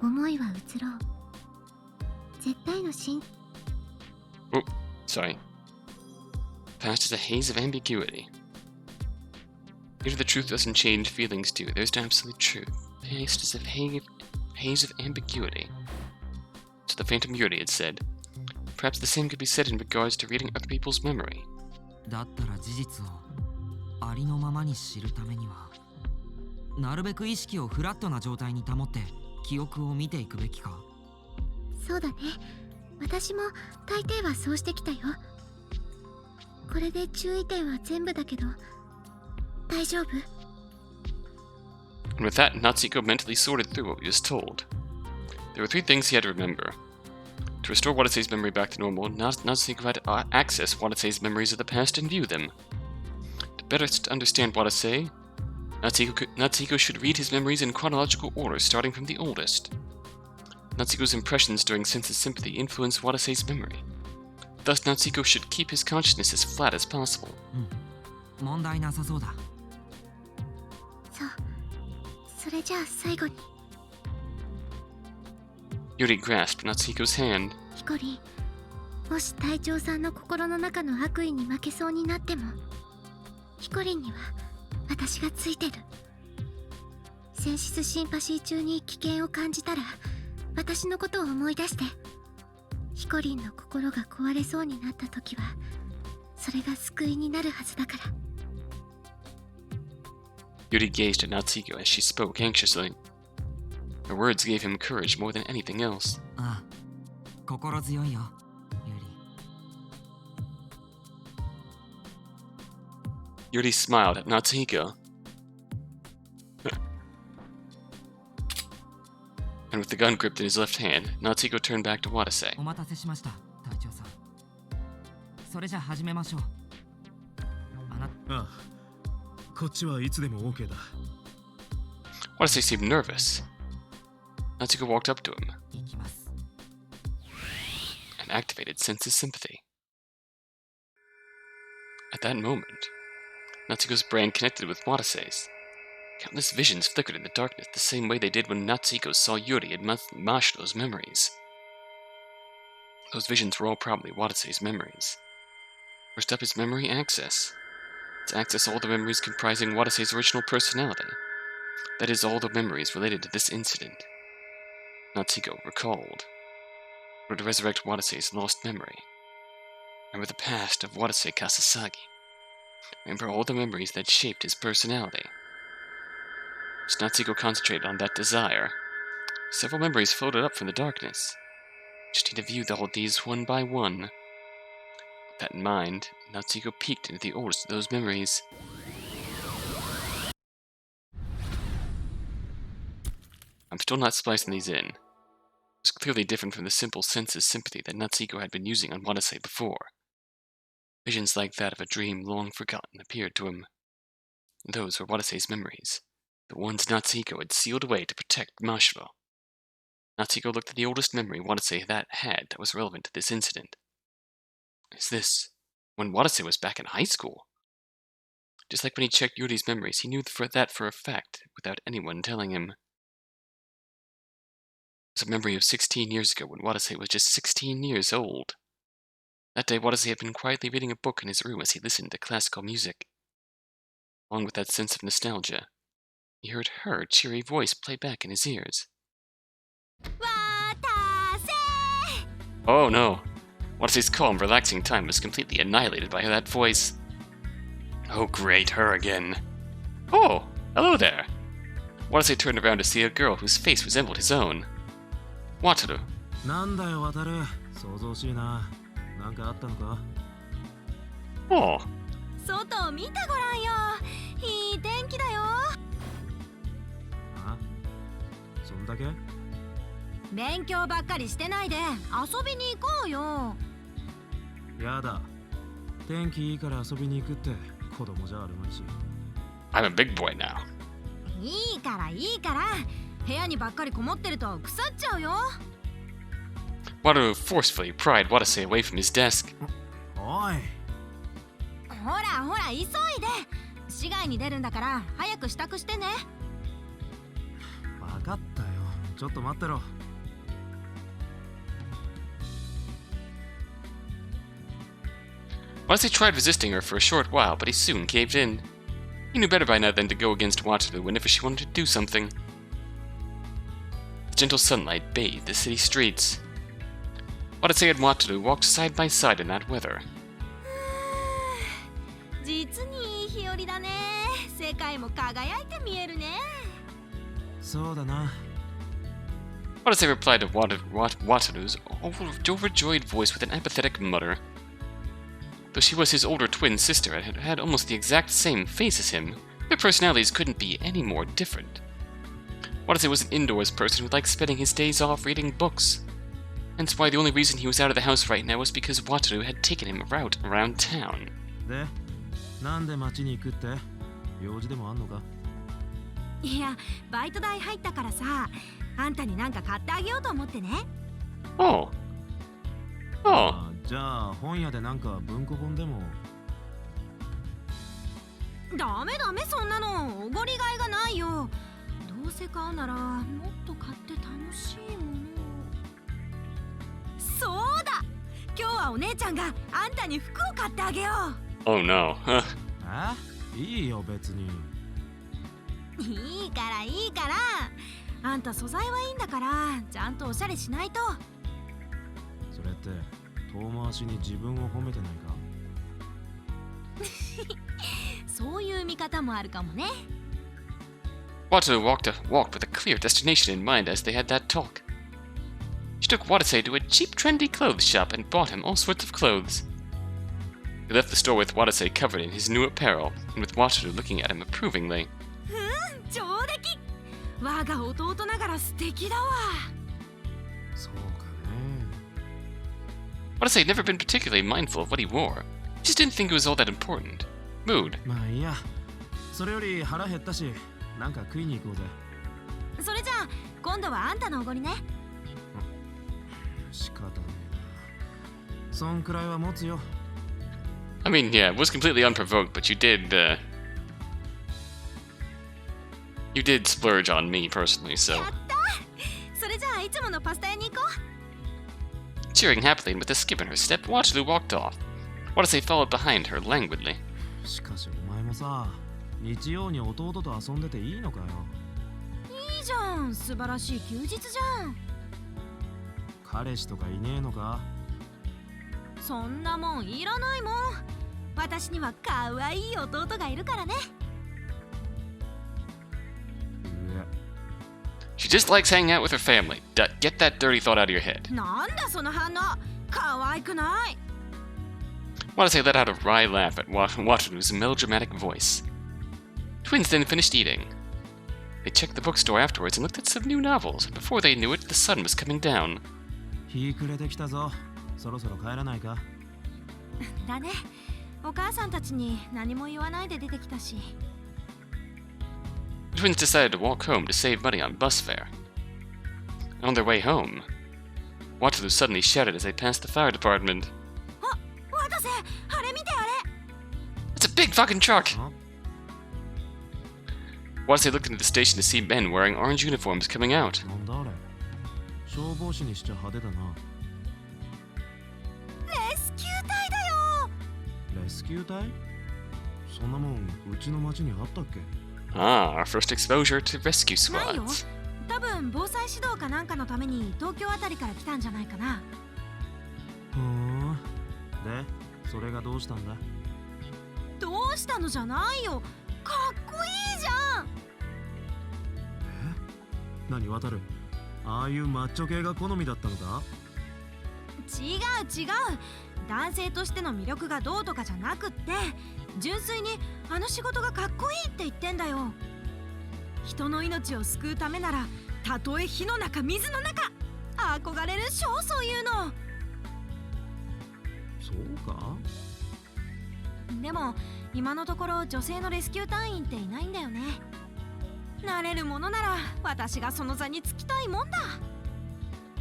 思いは移ろう。絶対のOh, sorry. Past is a haze of ambiguity. Even if the truth doesn't change, feelings do. There's no absolute truth. Past is a haze of ambiguity. So the Phantom Yuri had said. Perhaps the same could be said in regards to reading other people's memory. だったら事実をありのままに知るためにはなるべく意識をフラットな状態に保って記憶を見ていくべきか。そうだね。私も大抵はそうしてきたよ。これで注意点は全部だけど大丈夫？ And with that, Natsuhiko mentally sorted through what he was told. There were 3 things he had to remember. To restore Watase's memory back to normal, Natsuhiko had to access Watase's memories of the past and view them. To better understand Watase, Natsuhiko should read his memories in chronological order, starting from the oldest. Natsuhiko's impressions during Senses Sympathy influenced Watase's memory. Thus, Natsuhiko should keep his consciousness as flat as possible. 問題なさそうだ。そう。それじゃあ最後に。Yuri grasped Natsuhiko's hand. ヒコリン、もし隊長さんの心の中の悪意に負けそうになっても、ヒコリンには私がついてる。センシスシンパシー中に危険を感じたら、私のことを思い出して。ヒコリンの心が壊れそうになった時は、それが救いになるはずだから。Yuri gazed at Natsuhiko as she spoke anxiously. Her words gave him courage more than anything else. ああ、心強いよ、ユリ。Yuri smiled at Natsuhiko. And with the gun gripped in his left hand, Natsuhiko turned back to Watase. お待たせしました、隊長さん。それじゃ始めましょう。ああ、こっちはいつでも OK だ。Watase seemed nervous. Natsuhiko walked up to him 行きます。 and activated Senses Sympathy. At that moment, Natsuhiko's brain connected with Watase's. Countless visions flickered in the darkness the same way they did when Natsuhiko saw Yuri in Mashiro's memories. Those visions were all probably Watase's memories. First up is memory access. To access all the memories comprising Watase's original personality. That is, all the memories related to this incident. Natsuhiko recalled. Or to resurrect Watase's lost memory. Remember the past of Watase Kasasagi. Remember all the memories that shaped his personality. As Natsuhiko concentrated on that desire, several memories floated up from the darkness. Just need to view all these one by one. With that in mind, Natsuhiko peeked into the oldest of those memories. I'm still not splicing these in. It was clearly different from the simple Senses Sympathy that Natsuhiko had been using on Watase before. Visions like that of a dream long forgotten appeared to him. Those were Watase's memories, the ones Natsuhiko had sealed away to protect Mashiro. Natsuhiko looked at the oldest memory Watase had that was relevant to this incident. Is this when Watase was back in high school? Just like when he checked Yuri's memories, he knew that for a fact, without anyone telling him. It was a memory of 16 years ago when Watase was just 16 years old. That day, Watase had been quietly reading a book in his room as he listened to classical music. Along with that sense of nostalgia, he heard her cheery voice play back in his ears. Watase! Oh no! Watase's calm, relaxing time was completely annihilated by that voice. Oh great, her again. Oh, hello there! Watase turned around to see a girl whose face resembled his own. Wataru. なんだよ、渡る。想像しいな。なんかあったのか？ Oh. 外を見てごらんよ。いい天気だよ。あ？そんだけ？勉強ばっかりしてないで遊びに行こうよ。やだ。天気いいから遊びに行くって子供じゃあるまいし。I'm a big boy now. いいからいいから。部屋にばっかりこもってると腐っちゃうよ。Wataru forcefully pried Watase away from his desk. おい。ほらほら急いで。市外に出るんだから早く支度してね。わかったよ。ちょっと待ってろ。Watase tried resisting her for a short while, but he soon caved in. He knew better by now than to go against Wataru whenever she wanted to do something. The gentle sunlight bathed the city streets. Watase and Wataru walked side by side in that weather. 実にいい日和だね。世界も輝いて見えるね。そうだな。Watase replied to Wataru's overjoyed voice with an apathetic mutter. Though she was his older twin sister and had almost the exact same face as him, their personalities couldn't be any more different. Watase was an indoors person who liked spending his days off reading books. Hence why the only reason he was out of the house right now was because Wataru had taken him out around town. で、なんで町に行くって？用事でもあんのか？いや、バイト代入ったからさ、あんたになんか買ってあげようと思ってね。Oh. Oh. じゃあ本屋でなんか文庫本でも。ダメダメそんなのおごりがいがないよ。どうせ買うならもっと買って楽しいものを。そうだ。今日はお姉ちゃんがあんたに服を買ってあげよう。Oh no. Huh. あ？いいよ別に。いいからいいから。あんた素材はいいんだからちゃんとおしゃれしないと。それって遠回しに自分を褒めてないか？そういう見方もあるかもね。Wataru walked with a clear destination in mind as they had that talk. She took Watase to a cheap, trendy clothes shop and bought him all sorts of clothes. He left the store with Watase covered in his new apparel, and with Wataru looking at him approvingly. 上出来。我が弟ながら素敵だわ。そうかね。Watase had never been particularly mindful of what he wore. He just didn't think it was all that important. Mood. まあいいや。それより腹減ったし、なんか食いに行こうぜ。それじゃあ今度はあんたのおごりね。仕方ねえな。そんくらいは持つよ。I mean, yeah, it was completely unprovoked, but you did splurge on me personally, so. やった。それじゃあいつものパスタ屋に行こう。 Cheering happily and with a skip in her step, Wataru walked off. Watase followed behind her languidly. しかしお前もさ、日曜に弟と遊んでていいのかよ。いいじゃん、素晴らしい休日じゃん。彼氏とかいねえのか？そんなもんいらないもん。私には可愛い弟がいるからね。She just likes hanging out with her family. Get that dirty thought out of your head. なんだその反応。可愛くない。Watase let out a wry laugh at Wataru's melodramatic voice. Twins then finished eating. They checked the bookstore afterwards and looked at some new novels. Before they knew it, the sun was coming down. 日暮れてきたぞ。そろそろ帰らないか？だね。お母さんたちに何も言わないで出てきたし。The twins decided to walk home to save money on bus fare. On their way home, Wataru suddenly shouted as they passed the fire department. あ、渡瀬、あれ見てあれ。 It's a big fucking truck! Huh? Watase looked into the station to see men wearing orange uniforms coming out. なんだあれ？消防士にしちゃ派手だな。レスキュー隊だよ。レスキュー隊？そんなもんうちの町にあったっけ？ Ah, our first exposure to rescue ないよ。 squads. 多分防災指導かなんかのために東京あたりから来たんじゃないかな。ふーん。で、それがどうしたんだ？どうしたのじゃないよ。かっこいいじゃん。何渡る？ああいうマッチョ系が好みだったのか？違う違う。男性としての魅力がどうとかじゃなくって、純粋にあの仕事がかっこいいって言ってんだよ。人の命を救うためなら、たとえ火の中水の中、憧れるっしょ、そういうの。そうか？でも今のところ女性のレスキュー隊員っていないんだよね。なれるものなら私がその座につきたいもんだ。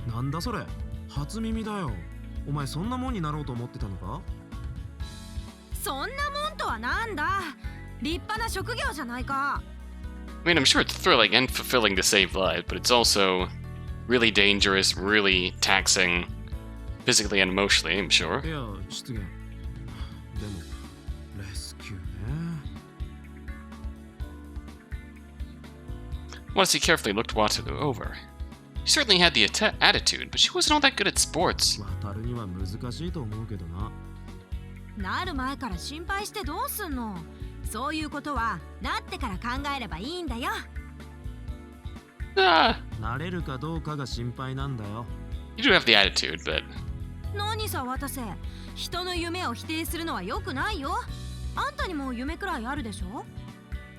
なんだそれ？初耳だよ。お前そんなもんになろうと思ってたのか？そんなもんとはなんだ。立派な職業じゃないか。I mean, I'm sure it's thrilling and fulfilling to save lives, but it's also really dangerous, really taxing, physically and emotionally, I'm sure. いや、失言。でも、レスキューね。Watase carefully looked Wataru over. She certainly had the attitude, but she wasn't all that good at sports. 渡るには難しいと思うけどな。なる前から心配してどうすんの。そういうことはなってから考えればいいんだよ。Ah, なれるかどうかが心配なんだよ。 you do have the attitude, but 何さ渡瀬、人の夢を否定するのは良くないよ。あんたにも夢くらいあるでしょ。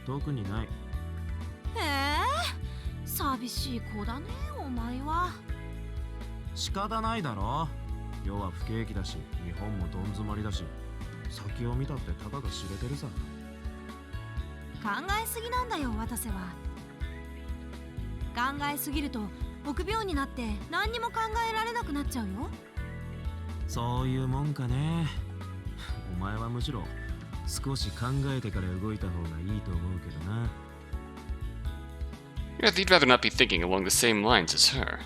特にない。へえ、寂しい子だねお前は。仕方ないだろ。世は不景気だし、日本もどん詰まりだし、先を見たってたかが知れてるさ。考えすぎなんだよ渡瀬は。考えすぎると臆病になって何にも考えられなくなっちゃうよ。そういうもんかね。お前はむしろ少し考えてから動いた方がいいと思うけどな。you'd rather not be thinking along the same lines as her.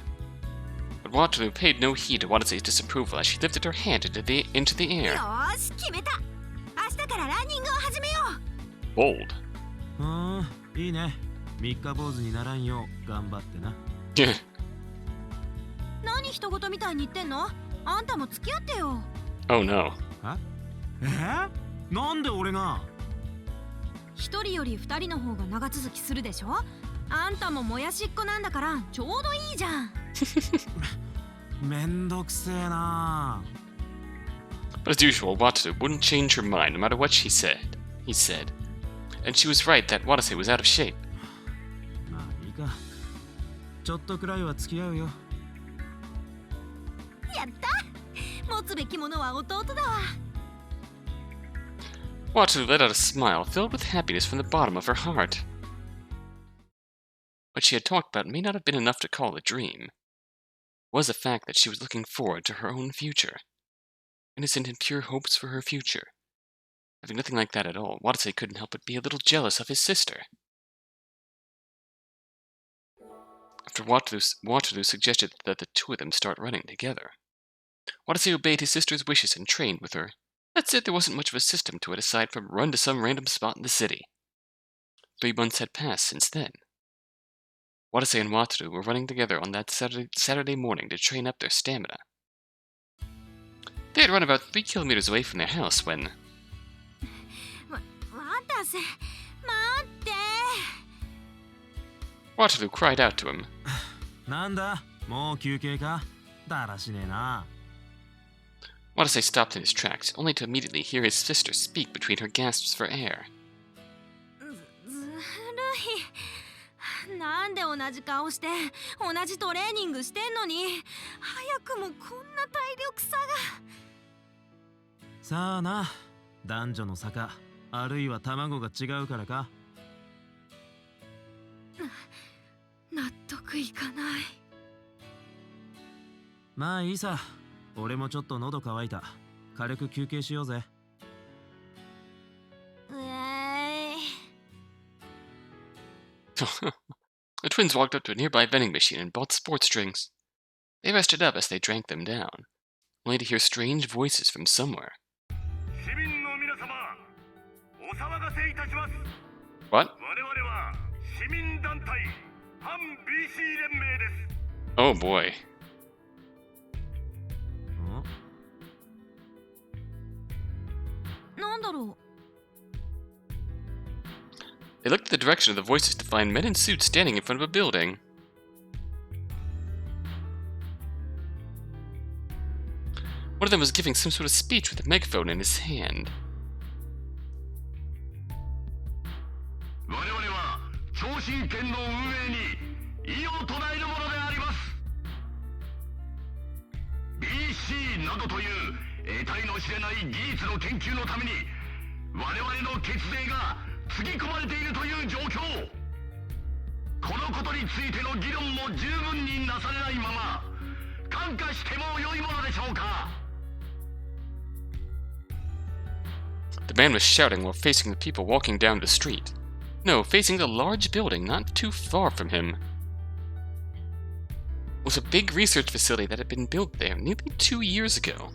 But Wataru paid no heed to Watase's disapproval as she lifted her hand into the よ air. ーし決めた。明日からランニングを始めよう。 Bold. いいね。三日坊主にならんよう頑張ってな。何人事みたいに言ってんの。あんたも付き合ってよ。Oh no. なんで俺が？一人より二人の方が長続きするでしょ。あんたももやしっこなんだからちょうどいいじゃん。めんどくせえな。 But as usual, Wataru wouldn't change her mind no matter what he said. And she was right that Watase was out of shape. まあいいか。ちょっとくらいは付き合うよ。やった。持つべきものは弟だわ。Wataru let out a smile filled with happiness from the bottom of her heart. What she had talked about may not have been enough to call a dream. It was the fact that she was looking forward to her own future. Innocent and pure hopes for her future. Having nothing like that at all, Watase couldn't help but be a little jealous of his sister. After Wataru suggested that the two of them start running together, Watase obeyed his sister's wishes and trained with her. That's it, there wasn't much of a system to it aside from run to some random spot in the city. 3 months had passed since then. Watase and Wataru were running together on that Saturday morning to train up their stamina. They had run about 3 kilometers away from their house when... 渡瀬、待って。 Wataru cried out to him. なんだ、もう休憩か？だらしねえな。Watase stopped in his tracks, only to immediately hear his sister speak between her gasps for air. ずるい。なんで同じ顔して同じトレーニングしてんのに早くもこんな体力差が。さあな、男女の差か、あるいは卵が違うからか。納得いかない。まあいいさ、俺もちょっと喉乾いた。軽く休憩しようぜ。The twins walked up to a nearby vending machine and bought sports drinks. They rested up as they drank them down, only to hear strange voices from somewhere. What? Oh boy. Huh? なんだろう。 They looked in the direction of the voices to find men in suits standing in front of a building. One of them was giving some sort of speech with a megaphone in his hand. The man was shouting while facing the people walking down the street. No, facing a large building not too far from him. It was a big research facility that had been built there nearly 2 years ago.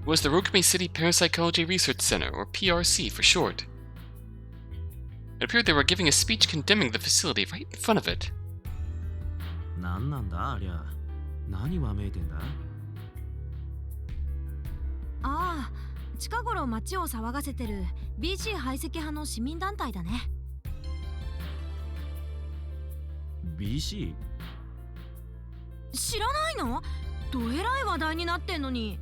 It was the Rokumi City Parapsychology Research Center, or PRC for short. It appeared they were giving a speech condemning the facility right in front of it. なんなんだありゃ。何わめいてんだ？ああ、近頃街を騒がせてる BC 排斥派の市民団体だね。 BC？ 知らないの？どえらい話題になってんのに。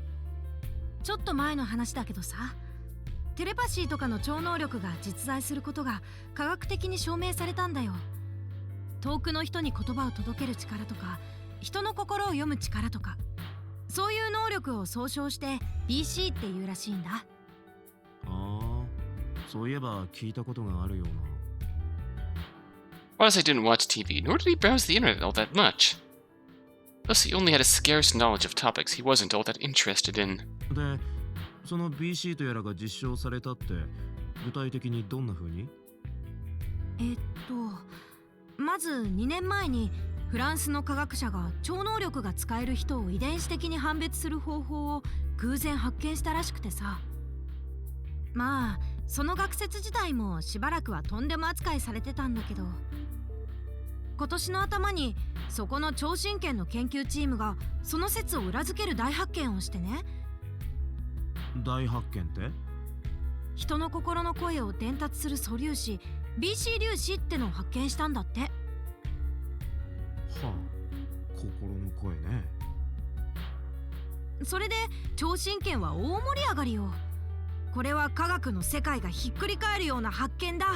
ちょっと前の話だけどさ、テレパシーとかの超能力が実在することが科学的に証明されたんだよ。遠くの人に言葉を届ける力とか、人の心を読む力とか、そういう能力を総称して BC っていうらしいんだ。ああ、そういえば聞いたことがあるような。Watase didn't watch TV, nor did he browse the internet all that much. Thus, he only had a scarce knowledge of topics he wasn't all that interested in. で、その BC とやらが実証されたって具体的にどんな風に？まず2年前にフランスの科学者が超能力が使える人を遺伝子的に判別する方法を偶然発見したらしくてさ。まあその学説自体もしばらくはとんでも扱いされてたんだけど、今年の頭にそこの超神経の研究チームがその説を裏付ける大発見をしてね。大発見って？人の心の声を伝達する素粒子 BC 粒子ってのを発見したんだって。はあ、心の声ね。それで超神経は大盛り上がりよ。これは科学の世界がひっくり返るような発見だ。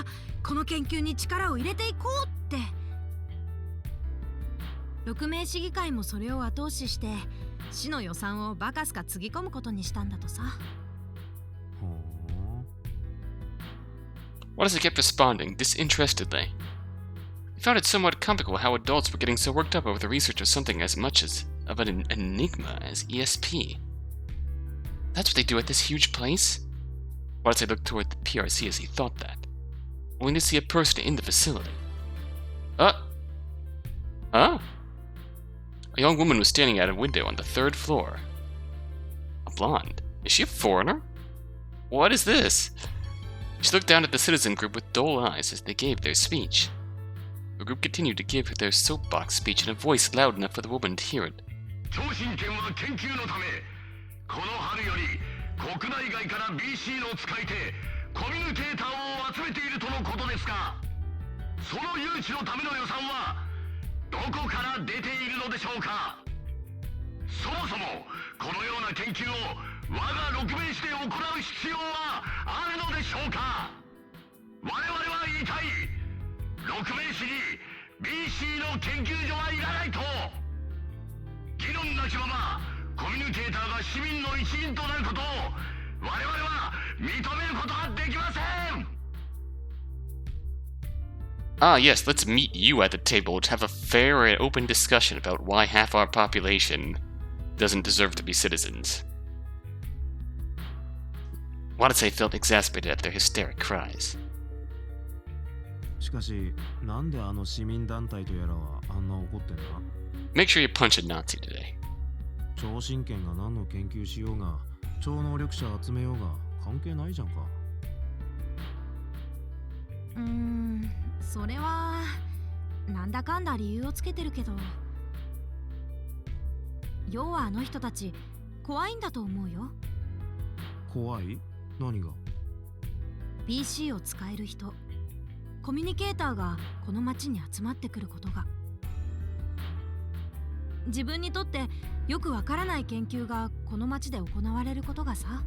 この研究に力を入れていこうって。六名市議会もそれを後押しして市の予算をバカスカつぎ込むことにしたんだとさ。Watase kept responding disinterestedly. He found it somewhat comical how adults were getting so worked up over the research of something as much as of an enigma as ESP. That's what they do at this huge place? Watase looked toward the PRC as he thought that, only to see a person in the facility. Huh? A young woman was standing at a window on the 3rd floor. A blonde. Is she a foreigner? What is this? She looked down at the citizen group with dull eyes as they gave their speech. The group continued to give their soapbox speech in a voice loud enough for the woman to hear it. 超新研は研究のためこの春より国内外から BC の使い手コミュニケーターを集めているとのことですがその誘致のための予算はどこから出ているのでしょうかそもそもこのような研究を我が六名士で行う必要はあるのでしょうか我々は言いたい六名士に BC の研究所はいらないと議論なきままコミュニケーターが市民の一員となることを我々は認めることはできません Ah, yes, let's meet you at the table to have a fair and open discussion about why half our population doesn't deserve to be citizens. Watase felt exasperated at their hysteric cries. しかし、なんであの市民団体とやらはあんな怒ってんだ Make sure you punch a Nazi today. 超新研が何の研究しようが、超能力者集めようが関係ないじゃんか。それはなんだかんだ理由をつけてるけど要はあの人たち怖いんだと思うよ怖い？何が？ BC を使える人コミュニケーターがこの町に集まってくることが自分にとってよくわからない研究がこの町で行われることがさ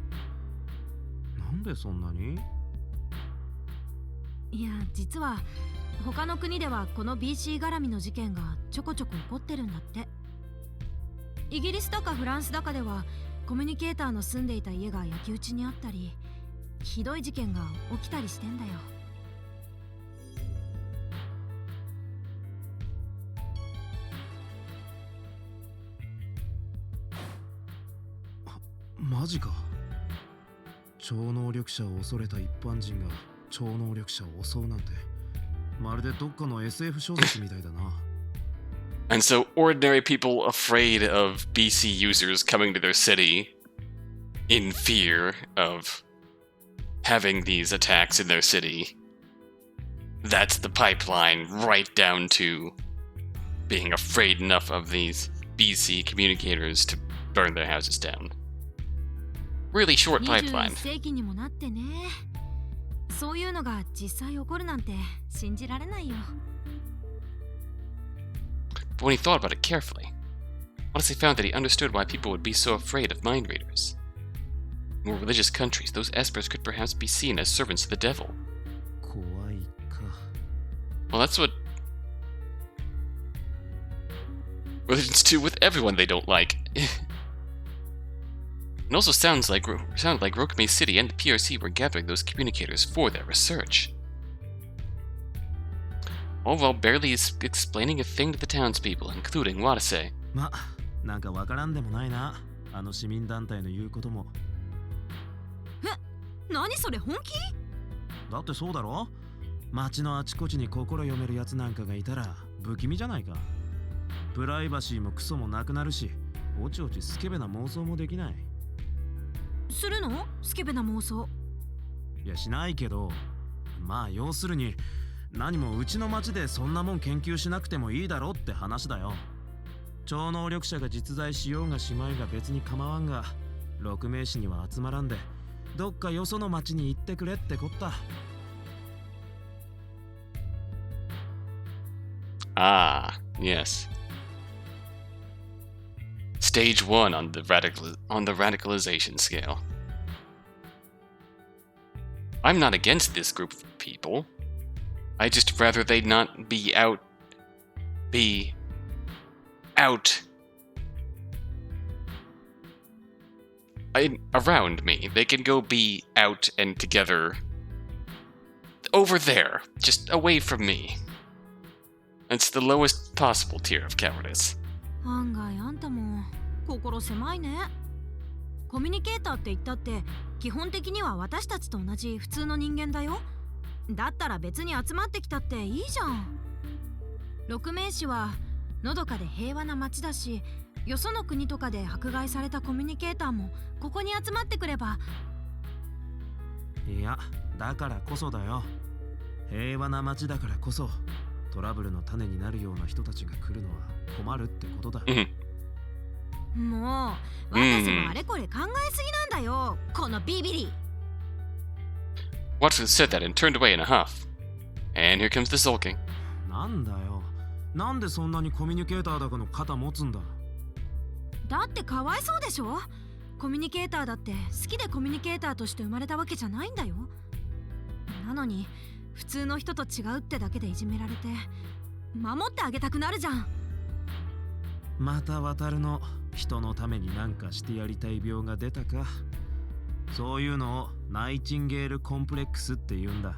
なんでそんなに？いや実は他の国ではこの BC 絡みの事件がちょこちょこ起こってるんだってイギリスだかフランスだかではコミュニケーターの住んでいた家が焼き討ちにあったりひどい事件が起きたりしてんだよマジか。超能力者を恐れた一般人が超能力者を襲うなんてまるでどっかの SF 小説みたいだな。And so, ordinary people afraid of BC users coming to their city in fear of having these attacks in their city. That's the pipeline right down to being afraid enough of these BC communicators to burn their houses down. Really short pipeline. 21世紀にもなってねそういうのが実際起こるなんて信じられないよ But when he thought about it carefully, Watase found that he understood why people would be so afraid of mind readers. In more religious countries, those espers could perhaps be seen as servants of the devil. 怖いか。 Well, that's what religions do with everyone they don't like. It also sounded like Rokame City and the PRC were gathering those communicators for their research. All while barely explaining a thing to the townspeople, including Watase. ま、なんかわからんでもないな。あの市民団体の言うことも。何それ本気だってそうだろ街のあちこちに心読めるやつなんかがいたら不気味じゃないか。プライバシーもクソもなくなるし、おちおちスケベな妄想もできない。するのスケベな妄想いやしないけど、まあ要するに何もうちの町でそんなもん研究しなくてもいいだろって話だよ。超能力者が実在しようがしまいが別に構わんが、六名士には集まらんで、どっかよその町に行ってくれってこった。Ah, yes. Stage 1 on the radicalization scale. I'm not against this group of people. I just rather they not be out around me. They can go be out and together over there, just away from me. It's the lowest possible tier of cowardice. 案外あんたも心狭いねコミュニケーターって言ったって基本的には私たちと同じ普通の人間だよだったら別に集まってきたっていいじゃん六名士はのどかで平和な町だしよその国とかで迫害されたコミュニケーターもここに集まってくればいやだからこそだよ平和な町だからこそトラブルの種になるような人たちが来るのは困るってことだ。もう私もあれこれ考えすぎなんだよ、このビビリ。 Wataru said that and turned away in a huff. And here comes the sulking. なんだよ。なんでそんなにコミュニケーターだかの肩持つんだ。だってかわいそうでしょ。コミュニケーターだって好きでコミュニケーターとして生まれたわけじゃないんだよ。なのに普通の人と違うってだけでいじめられて守ってあげたくなるじゃん。また渡るの人のために何かしてやりたい病が出たか。そういうのをナイチンゲールコンプレックスって言うんだ。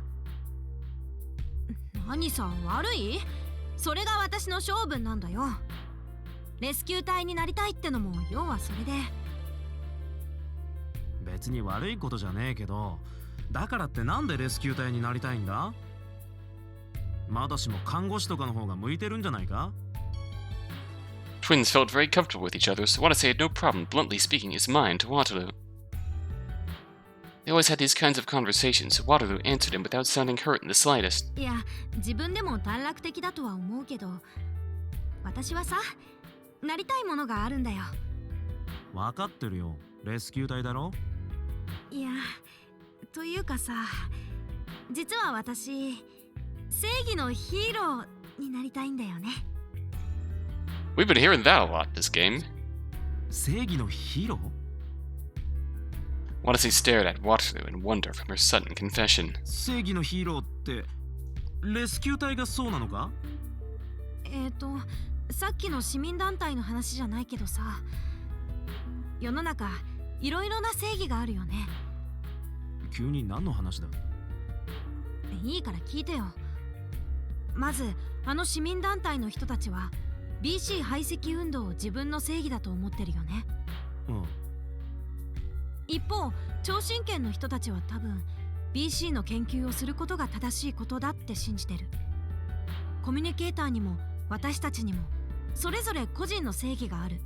何さ悪い？それが私の性分なんだよ。レスキュー隊になりたいってのも要はそれで。別に悪いことじゃねえけど、だからってなんでレスキュー隊になりたいんだ？まだしも看護師とかの方が向いてるんじゃないか？ Twins felt very comfortable with each other, so Watase had no problem bluntly speaking his mind to Wataru. They always had these kinds of conversations, so Wataru answered him without sounding hurt in the slightest. いや、自分でも短絡的だとは思うけど、私はさ、なりたいものがあるんだよ。わかってるよ。レスキュー隊だろ？いや、というかさ、実は私、正義のヒーローになりたいんだよね。We've been hearing that a lot this game. 正義のヒーロー？ Watase stared at Wataru in wonder from her sudden confession. 正義のヒーローってレスキュー隊がそうなのか？さっきの市民団体の話じゃないけどさ、世の中いろいろな正義があるよね。急に何の話だ？いいから聞いてよ。まずあの市民団体の人たちは BC 排斥運動を自分の正義だと思ってるよね。うん。一方、超神権の人たちは多分 BC の研究をすることが正しいことだって信じてる。コミュニケーターにも私たちにもそれぞれ個人の正義がある。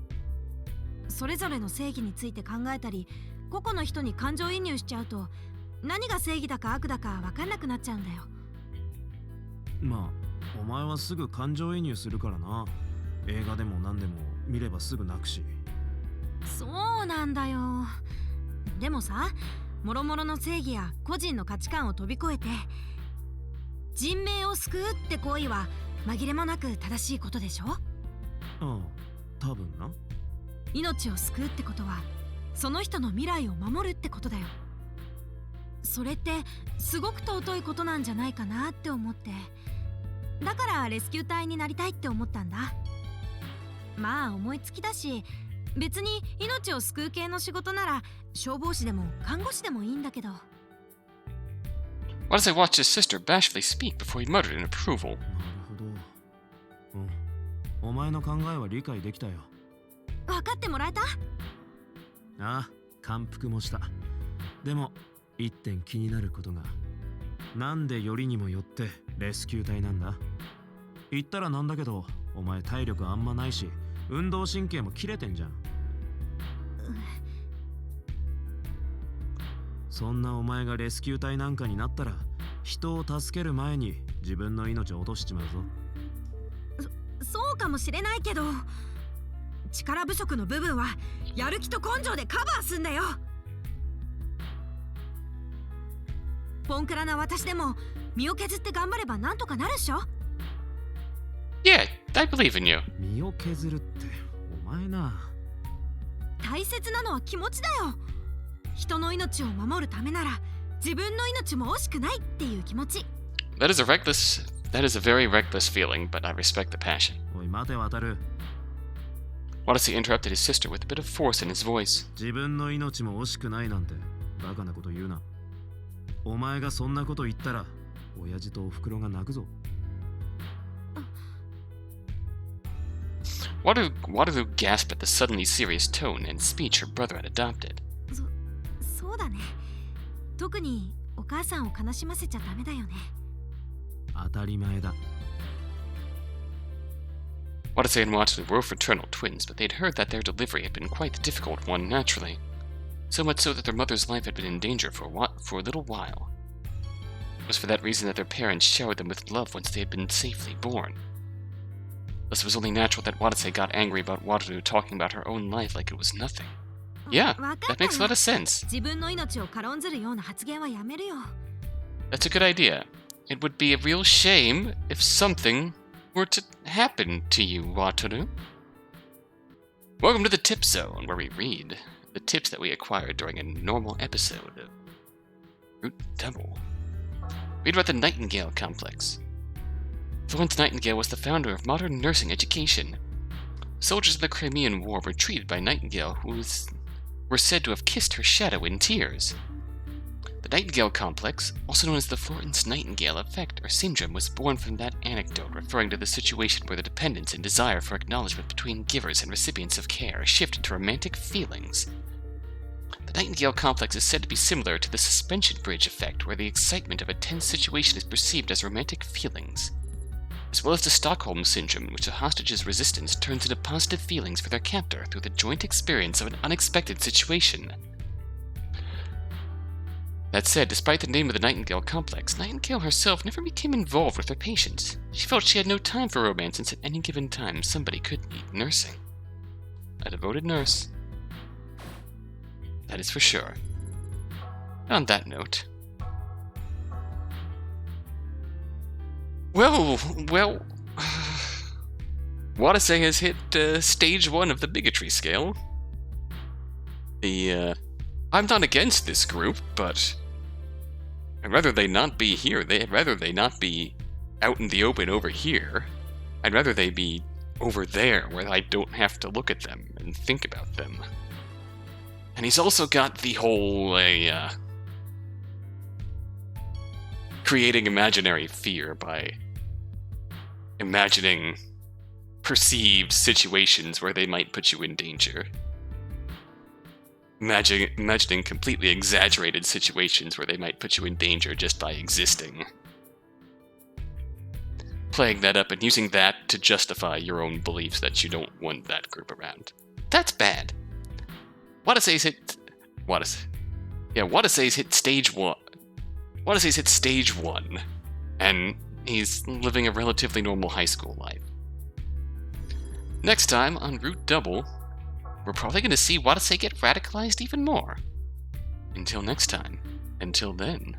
それぞれの正義について考えたり、個々の人に感情移入しちゃうと何が正義だか悪だか分かんなくなっちゃうんだよ。まあお前はすぐ感情移入するからな。映画でも何でも見ればすぐ泣くし。そうなんだよ。でもさ、諸々の正義や個人の価値観を飛び越えて人命を救うって行為は紛れもなく正しいことでしょ？うん、多分な。命を救うってことはその人の未来を守るってことだよ。それってすごく尊いことなんじゃないかなって思って、だからレスキュー隊になりたいって思ったんだ。まあ思いつきだし、別に命を救う系の仕事なら消防士でも看護師でもいいんだけど。Watase watched his sister bashfully speak before he muttered in approval. なるほど。うん。お前の考えは理解できたよ。分かってもらえた？ああ、感服もした。でも一点気になることが。なんでよりにもよってレスキュー隊なんだ？言ったらなんだけど、お前体力あんまないし運動神経も切れてんじゃん。そんなお前がレスキュー隊なんかになったら人を助ける前に自分の命を落としちまうぞ。そうかもしれないけど、力不足の部分はやる気と根性でカバーすんだよ。ポンクラな私でも身を削って頑張ればなんとかなるっしょ。 Yeah, I believe in you. 身を削るってお前な。大切なのは気持ちだよ。人の命を守るためなら自分の命も惜しくないっていう気持ち。That is a very reckless feeling, but I respect the passion. おい待て渡る。Watase interrupted his sister with a bit of force in his voice. 自分の命も惜しくないなんてバカなこと言うな。お前がそんなこと言ったら親父とおふくろが泣くぞ。Wataru gasped at the suddenly serious tone and speech her brother had adopted. そうだね。特にお母さんを悲しませちゃダメだよね。当たり前だ。Watase and Wataru were fraternal twins, but they'd heard that their delivery had been quite the difficult one naturally. So much so that their mother's life had been in danger for a little while. It was for that reason that their parents showered them with love once they had been safely born. Thus it was only natural that Watase got angry about Wataru talking about her own life like it was nothing. Yeah, that makes a lot of sense. 自分の命を軽んずるような発言はやめるよ。 That's a good idea. It would be a real shame if something were to happen to you, Wataru. Welcome to the Tip Zone, where we read the tips that we acquired during a normal episode of Root Double. Read about the Nightingale Complex. Florence Nightingale was the founder of modern nursing education. Soldiers in the Crimean War were treated by Nightingale, who were said to have kissed her shadow in tears. The Nightingale Complex, also known as the Florence Nightingale Effect or Syndrome, was born from that anecdote referring to the situation where the dependence and desire for acknowledgement between givers and recipients of care shift into romantic feelings. The Nightingale Complex is said to be similar to the suspension bridge effect, where the excitement of a tense situation is perceived as romantic feelings, as well as the Stockholm Syndrome, in which a hostage's resistance turns into positive feelings for their captor through the joint experience of an unexpected situation. That said, despite the name of the Nightingale Complex, Nightingale herself never became involved with her patients. She felt she had no time for romance, since at any given time somebody could need nursing. A devoted nurse. That is for sure. And on that note... Well... Watase has hit stage 1 of the bigotry scale. I'm not against this group, but I'd rather they not be here. I'd rather they not be out in the open over here. I'd rather they be over there, where I don't have to look at them and think about them. And he's also got the whole, creating imaginary fear by imagining perceived situations where they might put you in danger. Imagining completely exaggerated situations where they might put you in danger just by existing. Playing that up and using that to justify your own beliefs that you don't want that group around. That's bad. Watase's hit stage 1. Watase's hit stage 1. And he's living a relatively normal high school life. Next time on Root Double, we're probably going to see Watase get radicalized even more. Until next time. Until then...